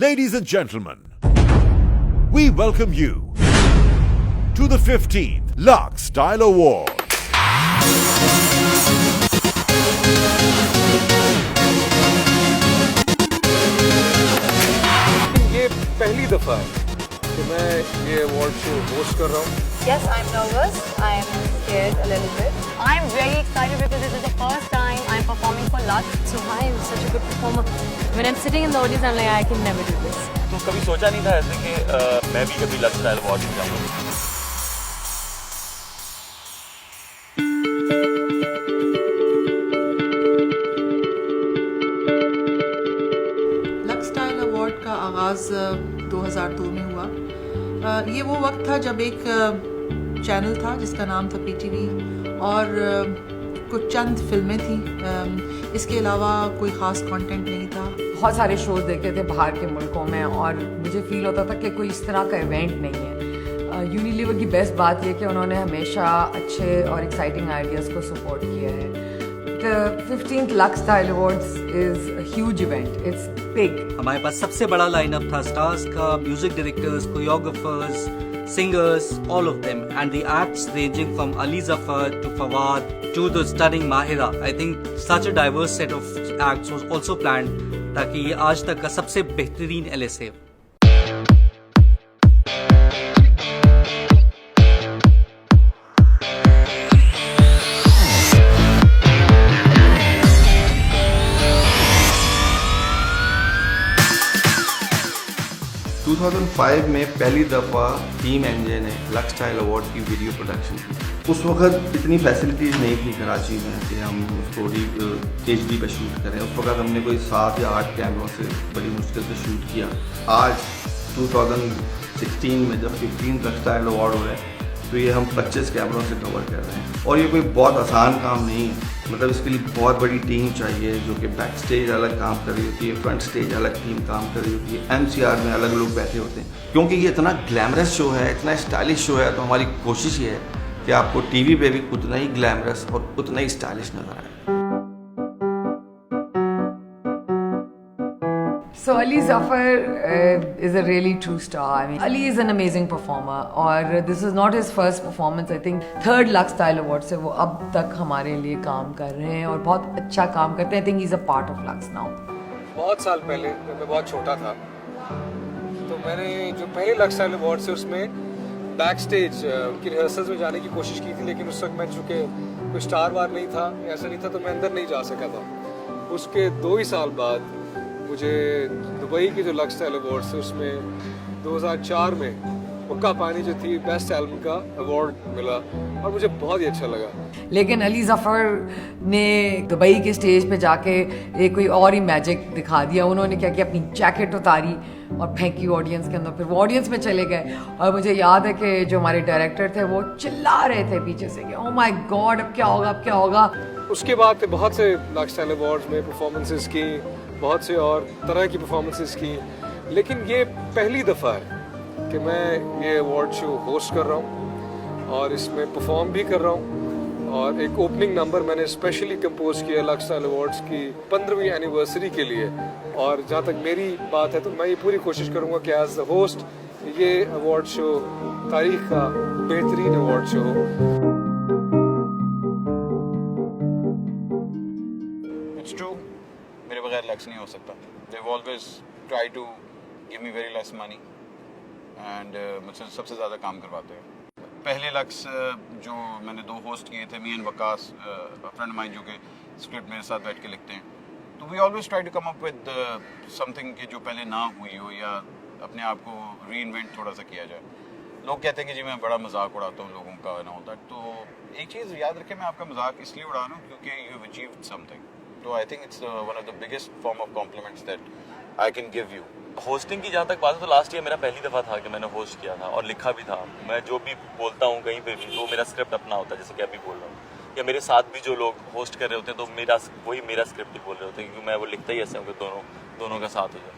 Ladies and gentlemen, we welcome you to the 15th Lux Style Award. ये पहली दफा है कि मैं ये अवार्ड शो होस्ट कर रहा हूँ। Yes, I'm nervous. I'm scared a little bit. I'm very excited because this is the first time I'm performing for Lux. So hi, I'm such a good performer. When I'm sitting in the audience, I'm like, I can never do this. तो कभी सोचा नहीं था ऐसे कि मैं भी कभी लक्स स्टाइल अवार्ड में जाऊंगा। लक्स स्टाइल अवार्ड का आगाज़ 2002 में हुआ। ये वो वक्त था जब एक चैनल था जिसका नाम था पीटीवी और कुछ चंद फिल्में थी। इसके अलावा कोई ख़ास कंटेंट नहीं था। बहुत सारे शोज देखे थे बाहर के मुल्कों में और मुझे फील होता था कि कोई इस तरह का इवेंट नहीं है। यूनिलीवर की बेस्ट बात यह कि उन्होंने हमेशा अच्छे और एक्साइटिंग आइडियाज़ को सपोर्ट किया है। The 15th Lux Style Awards is a huge event. It's big. हमारे पास सबसे बड़ा लाइनअप था स्टार्स का, music directors, choreographers, singers, all of them, and the acts ranging from Ali Zafar to Fawad to the stunning Mahira. I think such a diverse set of acts was also planned ताकि ये आज तक का सबसे बेहतरीन LSA। To 2005 में पहली दफ़ा टीम एनजे ने लक्स स्टाइल अवार्ड की वीडियो प्रोडक्शन की। उस वक्त इतनी फैसिलिटीज़ नहीं थी कराची में कि हम उसको HD पे शूट करें। उस वक्त हमने कोई 7 या 8 कैमरों से बड़ी मुश्किल से शूट किया। आज 2016 में जब 15th लक्स स्टाइल अवार्ड हो रहा है तो ये हम 25 कैमरों से कवर कर रहे हैं और ये कोई बहुत आसान काम नहीं है। मतलब इसके लिए बहुत बड़ी टीम चाहिए जो कि बैक स्टेज अलग काम कर रही होती है, फ्रंट स्टेज अलग टीम काम कर रही होती है, MCR में अलग लोग बैठे होते हैं। क्योंकि ये इतना ग्लैमरस शो है, इतना स्टाइलिश शो है, तो हमारी कोशिश ये है कि आपको टीवी पे भी उतना ही ग्लैमरस और उतना ही स्टाइलिश नजर आए। So Ali Zafar is a really true star. I mean, Ali is an amazing performer और this is not his first performance. I think 3rd Lux Style Award से वो अब तक हमारे लिए काम कर रहे हैं और बहुत अच्छा काम करते हैं। I think he's a part of Lux now. बहुत साल पहले जब मैं बहुत छोटा था तो मैंने जो पहले लक्स स्टाइल अवार्ड से उसमें बैक स्टेज उनकी रिहर्सल्स में जाने की कोशिश की थी, लेकिन उस वक्त मैं चूँकि कोई स्टार वार नहीं था, ऐसा नहीं था, तो मैं अंदर नहीं जा सका था। उसके 2 ही साल बाद मुझे दुबई के जो लक्स स्टाइल अवार्ड थे उसमें 2004 में हुक्का पानी जो थी बेस्ट एल्बम का अवार्ड मिला और मुझे बहुत ही अच्छा लगा। लेकिन अली ज़फ़र ने दुबई के स्टेज पे जाके एक कोई और ही मैजिक दिखा दिया। उन्होंने क्या किया, अपनी जैकेट उतारी और फेंकी ऑडियंस के अंदर, फिर वो ऑडियंस में चले गए और मुझे याद है कि जो हमारे डायरेक्टर थे वो चिल्ला रहे थे पीछे से कि ओह माय गॉड अब क्या होगा, अब क्या होगा। उसके बाद बहुत से लक्स स्टाइल अवार्ड्स में परफॉर्मेंसेस की, बहुत से और तरह की परफॉर्मेंसेस की, लेकिन ये पहली दफ़ा है कि मैं ये अवार्ड शो होस्ट कर रहा हूँ और इसमें परफॉर्म भी कर रहा हूँ। और एक ओपनिंग नंबर मैंने स्पेशली कंपोज किया लक्स स्टाइल अवार्ड्स की 15वीं एनिवर्सरी के लिए। और जहाँ तक मेरी बात है तो मैं ये पूरी कोशिश करूँगा कि एज द होस्ट ये अवार्ड शो तारीख का बेहतरीन अवार्ड शो हो। It's true, मेरे बगैर लक्स नहीं हो सकता। They've always tried to give me very less money and मुझसे सबसे ज़्यादा काम करवाते हैं। पहले लक्स जो मैंने 2 होस्ट किए थे, me and Waqas, friend mine जो कि स्क्रिप्ट मेरे साथ बैठ के लिखते हैं, तो we always try to come up with something कि जो पहले ना हुई हो या अपने आप को री इन्वेंट थोड़ा सा किया जाए। लोग कहते हैं कि जी मैं बड़ा मजाक उड़ाता हूँ लोगों का ना होता, तो एक चीज़ याद रखें, मैं आपका मजाक इसलिए उड़ा रहा हूँ क्योंकि यू हैव अचीव्ड समथिंग। तो I think it's one of the biggest form of compliments that I can give you. Hosting की जहाँ तक बात है तो लास्ट ईयर मेरा पहली दफ़ा था कि मैंने होस्ट किया था और लिखा भी था। मैं जो भी बोलता हूँ कहीं पे भी वो मेरा स्क्रिप्ट अपना होता है, जैसे कि अभी बोल रहा हूँ, या मेरे साथ भी जो लोग होस्ट कर रहे होते हैं तो वही मेरा स्क्रिप्ट ही बोल रहे होते हैं, क्योंकि मैं वो लिखता ही ऐसे हूँ कि दोनों का साथ हो जाए।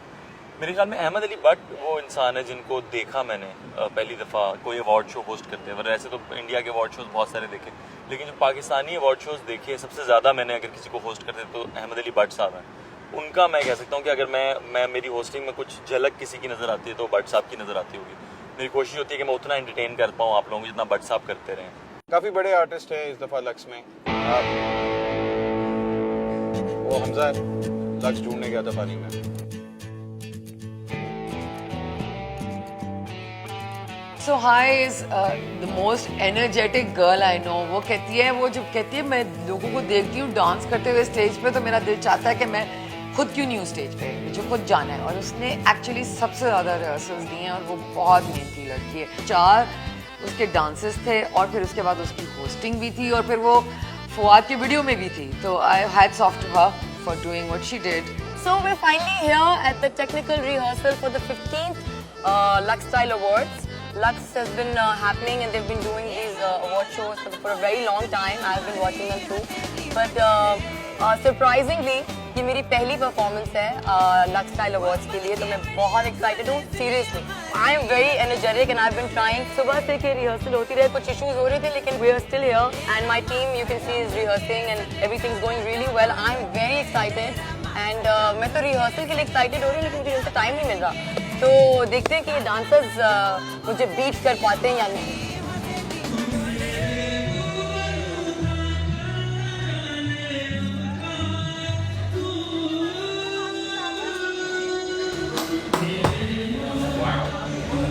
मेरे ख्याल में अहमद अली बट वो इंसान है जिनको देखा मैंने पहली दफ़ा कोई अवार्ड शो होस्ट करते हैं। वैसे तो इंडिया के अवार्ड शोज़ बहुत सारे देखे, लेकिन जो पाकिस्तानी अवार्ड शोज़ देखे सबसे ज़्यादा मैंने अगर किसी को होस्ट करते तो अहमद अली बट साहब हैं। उनका मैं कह सकता हूँ कि अगर मैं मेरी होस्टिंग में कुछ झलक किसी की नज़र आती है तो भट्ट साहब की नज़र आती होगी। मेरी कोशिश होती है कि मैं उतना एंटरटेन कर पाऊँ आप लोगों को जितना भट्ट साहब करते रहें। काफ़ी बड़े आर्टिस्ट हैं इस दफ़ा लक्स में। वो हमजा लक्स ढूंढने गया था पानी में। So Hi is the most energetic girl I know. वो कहती है, वो जब कहती है मैं लोगों को देखती हूँ डांस करते हुए स्टेज पे तो मेरा दिल चाहता है कि मैं खुद क्यों नहीं हूँ स्टेज पे, मुझे खुद जाना है। और उसने एक्चुअली सबसे ज़्यादा रिहर्सल्स दी हैं और वो बहुत मेहनती लड़की है। 4 उसके डांसेस थे और फिर उसके बाद उसकी होस्टिंग भी थी और फिर वो फवाद की वीडियो में भी थी। तो I hats off to her for doing what she did. So we're finally here at the technical rehearsal for the 15th Lux Style Awards. Lux has been happening and they've been doing these award shows for a very long time. I've been watching them too. But surprisingly, ये मेरी पहली performance है Lux Style Awards के लिए, तो मैं बहुत excited हूँ. Seriously, I am very energetic and I've been trying. सुबह से के rehearsal होती रहे, कुछ issues हो रहे थे, लेकिन we are still here and my team you can see is rehearsing and everything's going really well. I'm very excited and मैं तो rehearsal के लिए excited हो रही हूँ, लेकिन मुझे उनसे time नहीं मिल रहा. तो देखते हैं कि ये डांसर्स मुझे बीट कर पाते हैं या नहीं।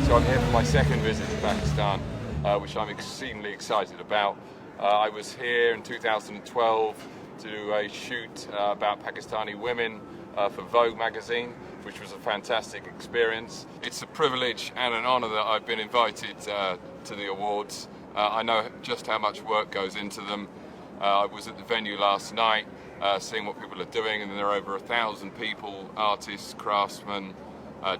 So I'm here for my second visit to Pakistan, which I'm extremely excited about. I was here in 2012 to do a shoot about Pakistani women for Vogue magazine, which was a fantastic experience. It's a privilege and an honour that I've been invited to the awards. I know just how much work goes into them. I was at the venue last night seeing what people are doing, and there are over 1,000 people, artists, craftsmen,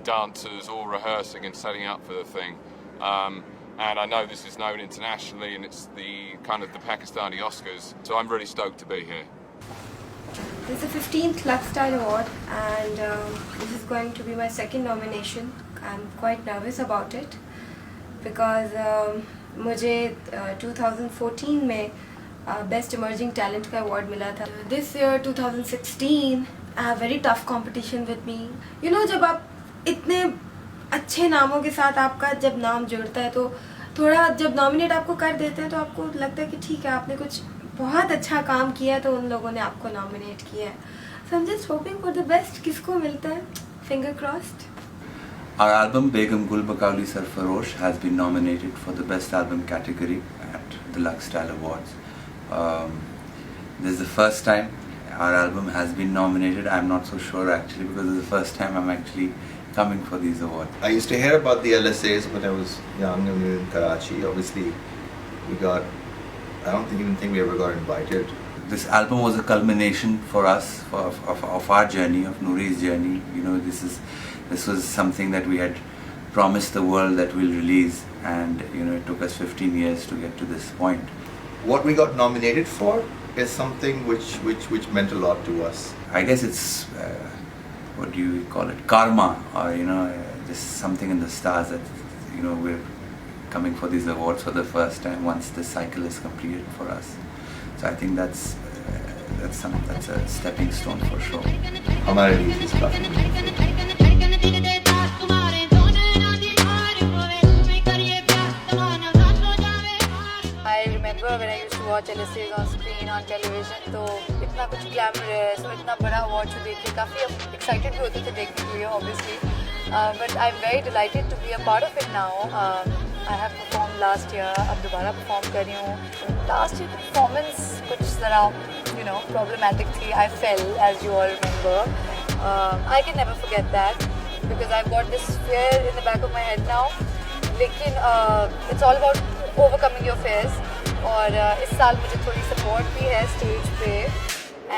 dancers, all rehearsing and setting up for the thing. And I know this is known internationally, and it's the kind of the Pakistani Oscars, so I'm really stoked to be here. This is the 15th Lux Style Award and this is going to be my second nomination. I'm quite nervous about it because मुझे 2014 में Best Emerging Talent का award मिला था. This year 2016 I have very tough competition with me. You know, जब आप इतने अच्छे नामों के साथ आपका जब नाम जुड़ता है तो थोड़ा जब नॉमिनेट आपको कर देते हैं तो आपको लगता है कि ठीक है आपने कुछ बहुत अच्छा काम किया तो उन लोगों ने आपको नॉमिनेट किया है. So I'm just hoping for the best. किसको मिलता है? Finger crossed. Our album Begum Gul Bakauli Sarfarosh has been nominated for the Best Album category at the Lux Style Awards. This is the first time our album has been nominated. I'm not so sure actually because it's the first time I'm actually coming for these awards. I used to hear about the LSAs when I was young and we were in Karachi. Obviously, I don't even think we ever got invited. This album was a culmination for us of our journey, of Nouri's journey. You know, this was something that we had promised the world that we'll release, and you know, it took us 15 years to get to this point. What we got nominated for is something which meant a lot to us. I guess it's what do you call it, karma, or you know, just something in the stars that you know we're coming for these awards for the first time once the cycle is completed for us. So I think that's a stepping stone for sure. हमारे लिए इस काफी I remember when I used to watch LSAs on screen on television, तो इतना कुछ glamorous और इतना बड़ा award show देख के काफी excited भी होते थे देखने के लिए obviously. But I'm very delighted to be a part of it now. I have performed last year, अब दोबारा perform कर रही हूँ. Last year की performance कुछ ज़रा you know problematic थी. I fell, as you all remember. I can never forget that because I've got this fear in the back of my head now. लेकिन it's all about overcoming your fears. और इस साल मुझे थोड़ी support भी है stage पे.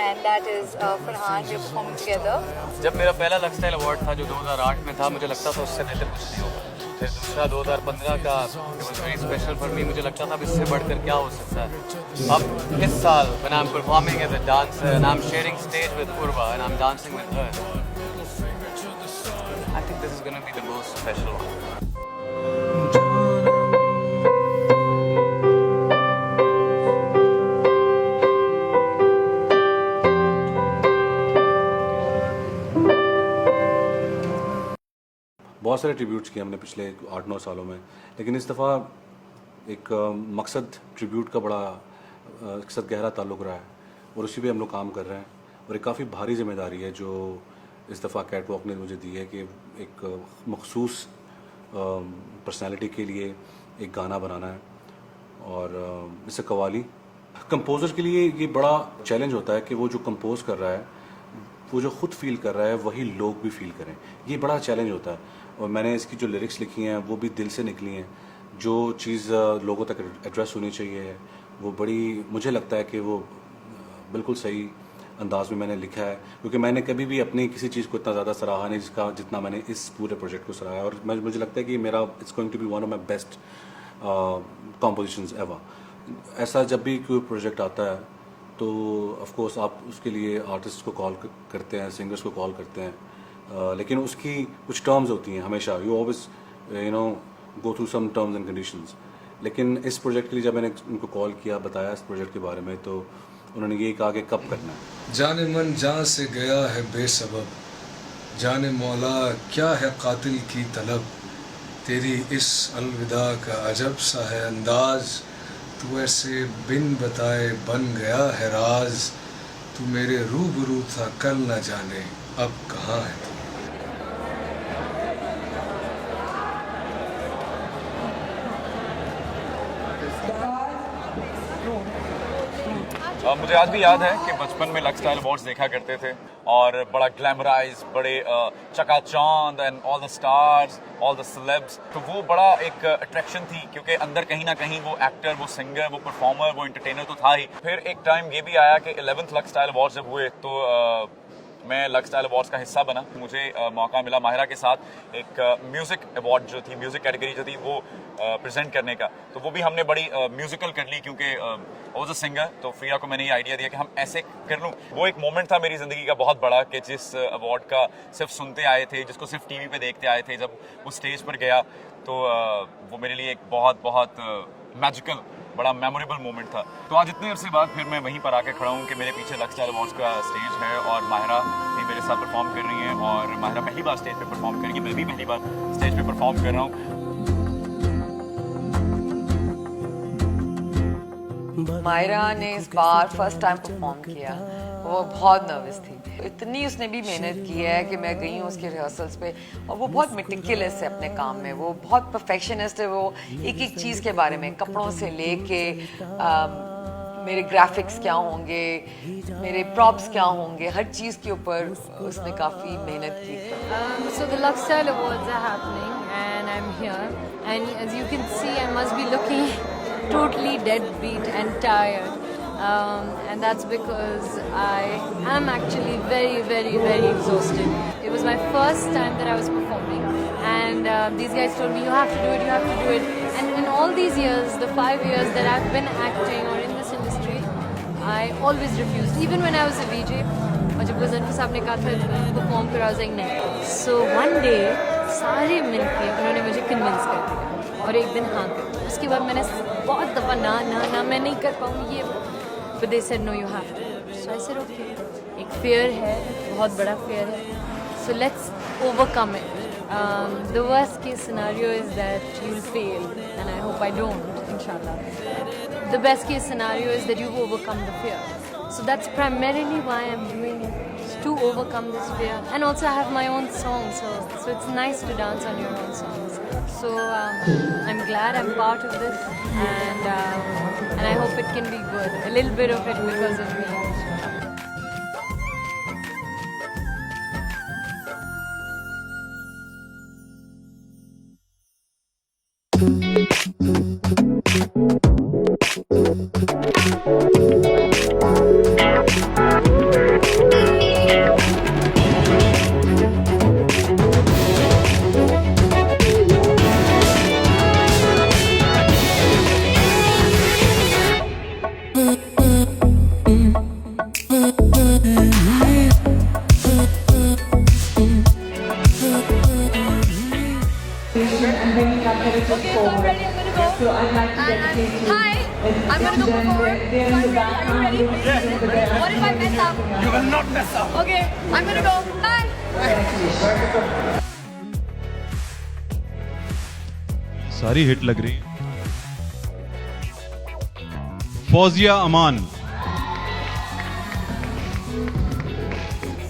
And that is Farhan, we are performing together. जब मेरा पहला लक्स स्टाइल अवार्ड था जो 2008 में था, मुझे लगता था उससे बेहतर कुछ नहीं होगा. फिर दूसरा 2015 का it was very special for me. मुझे लगता था अब इससे बढ़कर क्या हो सकता है. अब इस साल when I'm performing as a dancer and I'm sharing stage with Purva and I'm dancing with her, I think this is going to be the most special one. बहुत सारे ट्रिब्यूट्स किए हमने पिछले 8-9 सालों में, लेकिन इस दफ़ा एक मकसद ट्रिब्यूट का बड़ा एक साथ गहरा ताल्लुक़ रहा है और उसी पे हम लोग काम कर रहे हैं। और एक काफ़ी भारी जिम्मेदारी है जो इस दफ़ा कैटवॉक ने मुझे दी है कि एक मखसूस पर्सनालिटी के लिए एक गाना बनाना है। और इससे कवाली कंपोज़र के लिए ये बड़ा चैलेंज होता है कि वो जो कंपोज़ कर रहा है, वो जो ख़ुद फील कर रहा है वही लोग भी फील करें। ये बड़ा चैलेंज होता है। और मैंने इसकी जो लिरिक्स लिखी हैं वो भी दिल से निकली हैं। जो चीज़ लोगों तक एड्रेस होनी चाहिए वो बड़ी, मुझे लगता है कि वो बिल्कुल सही अंदाज में मैंने लिखा है, क्योंकि मैंने कभी भी अपनी किसी चीज़ को इतना ज़्यादा सराहा नहीं जितना मैंने इस पूरे प्रोजेक्ट को सराहा। और मुझे लगता है कि मेरा it's going to be one of my best compositions ever. ऐसा जब भी कोई प्रोजेक्ट आता है तो ऑफ कोर्स आप उसके लिए आर्टिस्ट को कॉल करते हैं, सिंगर्स को कॉल करते हैं, लेकिन उसकी कुछ टर्म्स होती हैं हमेशा। You always go through some terms and conditions. लेकिन इस प्रोजेक्ट के लिए जब मैंने उनको कॉल किया, बताया इस प्रोजेक्ट के बारे में, तो उन्होंने यही कहा कि कब करना है। जाने मन जहाँ से गया है बेसबब, जाने मौला क्या है कातिल की तलब, तेरी इस अलविदा का अजब सा है अंदाज, तू ऐसे बिन बताए बन गया है राज, तू मेरे रूबरू था कल न जाने अब कहाँ है तू। मुझे आज भी याद है कि बचपन में लक्स स्टाइल अवार्ड्स देखा करते थे और बड़ा ग्लैमराइज, बड़े चकाचौंध and all the stars, all the celebs, तो वो बड़ा एक अट्रैक्शन थी, क्योंकि अंदर कहीं ना कहीं वो एक्टर, वो सिंगर, वो परफॉर्मर, वो एंटरटेनर तो था ही। फिर एक टाइम ये भी आया कि 11th लक्स स्टाइल अवार्ड्स जब हुए तो मैं लक्स स्टाइल अवार्ड्स का हिस्सा बना। मुझे मौका मिला माहिरा के साथ एक म्यूज़िक अवार्ड जो थी, म्यूज़िक कैटेगरी जो थी वो प्रेजेंट करने का। तो वो भी हमने बड़ी म्यूज़िकल कर ली, क्योंकि वॉज अ सिंगर। तो फ्रिया को मैंने ये आइडिया दिया कि हम ऐसे कर लूँ। वो एक मोमेंट था मेरी ज़िंदगी का बहुत बड़ा कि जिस अवार्ड का सिर्फ सुनते आए थे, जिसको सिर्फ टीवी पे देखते आए थे, जब वो स्टेज पर गया तो वो मेरे लिए एक बहुत बहुत मैजिकल, बड़ा मेमोरेबल मोमेंट था। तो आज इतने अरसे बाद फिर मैं वहीं पर आके खड़ा हूँ कि मेरे पीछे लक्स स्टाइल अवार्ड्स का स्टेज है और माहिरा भी मेरे साथ परफॉर्म कर रही हैं। और माहिरा पहली बार स्टेज पे परफॉर्म करेंगी, मैं भी पहली बार स्टेज पे परफॉर्म कर रहा हूँ। माहिरा ने इस बार फर्स्ट टाइम परफॉर्म किया, वो बहुत नर्वस थी। इतनी उसने भी मेहनत की है कि मैं गई हूँ उसके रिहर्सल्स पे, और वो बहुत मेटिकुलस है अपने काम में, वो बहुत परफेक्शनिस्ट है। वो एक एक चीज़ के बारे में, कपड़ों से लेके मेरे ग्राफिक्स क्या होंगे, मेरे प्रॉप्स क्या होंगे, हर चीज़ के ऊपर उसने काफ़ी मेहनत की। So the Lux Style Awards are happening and I'm here, and as you can see I must be looking totally deadbeat and tired, and that's because I am actually very, very, very exhausted. It was my first time that I was performing, and these guys told me you have to do it, you have to do it. And in all these years, the 5 years that I've been acting or in this industry, I always refused, even when I was a VJ. और जब गज़नफ़र साहब ने कहा था perform करो, I was like नहीं. So one day सारे मिलके उन्होंने मुझे कन्विंस कर दिया और एक दिन हाँ कर दिया। उसके बाद मैंने बहुत दफ़ा ना मैं नहीं कर पाऊँगी ये, but they said no, you have to. So I said okay. एक fear है, बहुत बड़ा fear है, so let's overcome it. The worst case scenario is that you'll fail, and I hope I don't, inshallah. The best case scenario is that you've overcome the fear. So that's primarily why I'm doing it, to overcome this fear. And also I have my own song, so it's nice to dance on your own songs. So I'm glad I'm part of this, and I hope it can be good. A little bit of it because of me. Okay, I'm gonna go. Bye. सारी hit लग रही है। फौजिया अमान,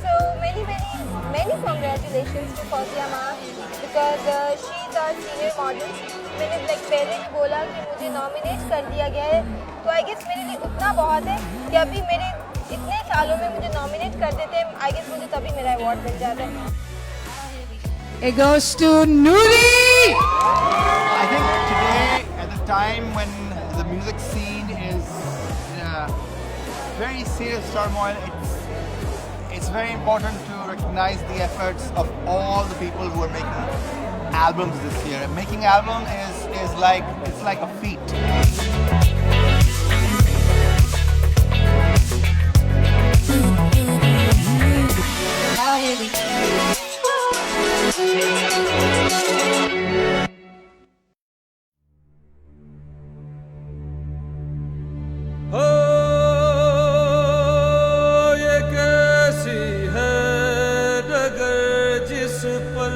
So many congratulations to Fawzia Aman because she is our senior model. मैंने पहले भी बोला कि मुझे नॉमिनेट कर दिया गया है, तो आई गेस मेरे लिए उतना बहुत है कि अभी मेरे इतने सालों में मुझे नॉमिनेट कर देते हैं, आई गेस मुझे तभी मेरा अवार्ड मिल जाता है। It goes to Nuri! I think today, at the time when the music scene is very serious turmoil, it's very important to recognize the efforts of all the people who are making albums this year. And making album is like, it's like a feat. ये कैसी है डगर जिस पर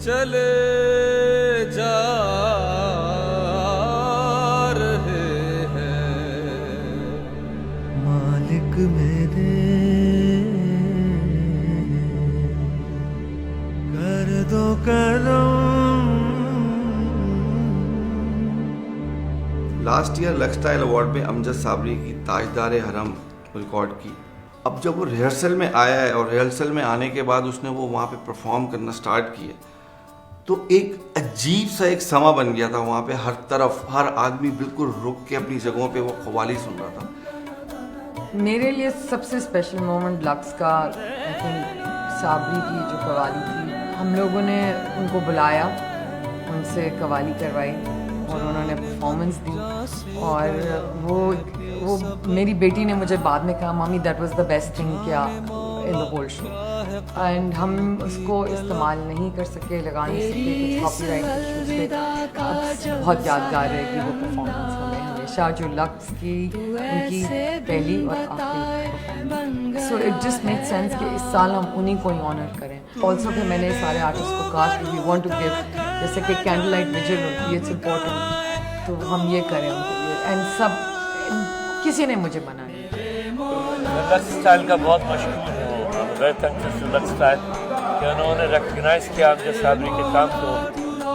चले जा रहे हैं मालिक मेरे, कर दो करम। Last year lux Style award में अमजद साबरी की ताजदार हरम रिकॉर्ड की। अब जब वो रिहर्सल में आया है और रिहर्सल में आने के बाद उसने वो वहाँ पे परफॉर्म करना स्टार्ट किए, तो एक अजीब सा एक समा बन गया था वहाँ पे। हर तरफ हर आदमी बिल्कुल रुक के अपनी जगहों पे वो कव्वाली सुन रहा था। मेरे लिए सबसे स्पेशल मोमेंट लक्स का आई थिंक साबरी की जो कवाली थी, हम लोगों ने उनको बुलाया, उनसे कवाली करवाई और उन्होंने परफॉर्मेंस दी। और वो मेरी बेटी ने मुझे बाद में कहा, mummy that was the best thing क्या in the whole show. And हम उसको इस्तेमाल नहीं कर सके, लगा नहीं सके कुछ कॉपीराइट इश्यूज पे। बहुत यादगार रहेगी वो परफॉर्मेंस हमें हमेशा, जो लक्स की उनकी पहली और आखिरी। So it just make sense कि इस साल हम उन्हीं को ही ऑनर करें। ऑल्सो फिर मैंने सारे आर्टिस्ट को कहा कि वी वांट टू गिव, जैसे कि कैंडल लाइट विजिल होती है, इट्स इम्पोर्टेंट, तो हम ये करें उनके लिए। एंड सब किसी ने मुझे मना नहीं। लक्स स्टाइल का बहुत मशहूर है, very thanks to Lux Style कि उन्होंने रिकग्नाइज किया अमजद साबरी के काम को।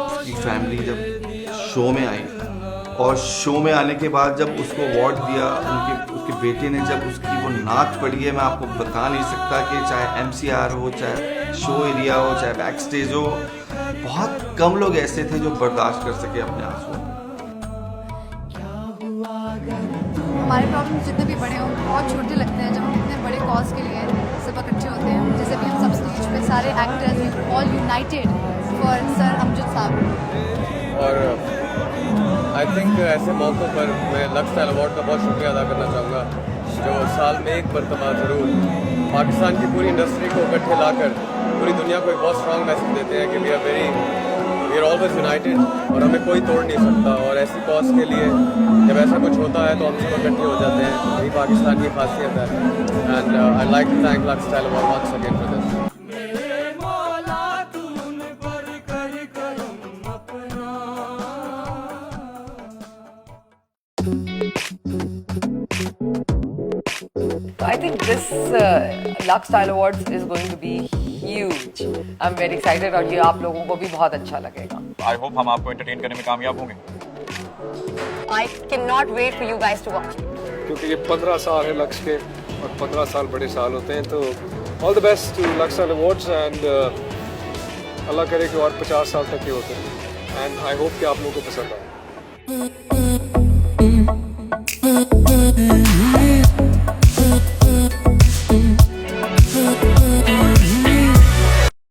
उसकी फैमिली जब शो में आई और शो में आने के बाद जब उसको अवार्ड दिया, उसके बेटे ने जब उसकी वो नाच पड़ी है, मैं आपको बता नहीं सकता कि चाहे MCR हो, चाहे शो एरिया हो, चाहे बैक स्टेज हो, बहुत कम लोग ऐसे थे जो बर्दाश्त कर सके अपने आंसू। हमारे प्रॉब्लम जितने भी बड़े हों बहुत छोटे लगते हैं जब हम इतने बड़े कॉज के लिए सब इकट्ठे होते हैं। जैसे भी हम सब स्टेज पे सारे actors all united for sir Amjad Sabri. और आई थिंक ऐसे मौक़ों पर मैं लक्स स्टाइल अवार्ड का बहुत शुक्रिया अदा करना चाहूँगा, जो साल में एक मरतबा ज़रूर पाकिस्तान की पूरी इंडस्ट्री को इकट्ठे लाकर पूरी दुनिया को एक बहुत स्ट्रॉन्ग मैसेज देते हैं कि वी आर ऑलवेज यूनाइटेड और हमें कोई तोड़ नहीं सकता। और ऐसी कॉज के लिए जब ऐसा कुछ होता है तो हम सब इकट्ठे हो जाते हैं, यही पाकिस्तान की खासियत है। And I like to thank Lux Style award once again for this. I think this Lux Style Awards is going to be huge. I'm very excited और ये आप लोगों को भी बहुत अच्छा लगेगा। I hope हम आपको एंटरटेन करने में कामयाब होंगे। I cannot wait for you guys to watch. क्योंकि ये 15 साल है लक्स के और 15 साल बड़े साल होते हैं, तो all the best to Lux style awards and अल्लाह करे कि और 50 साल तक के होते हैं। एंड आई होप कि आप लोगों को पसंद आए।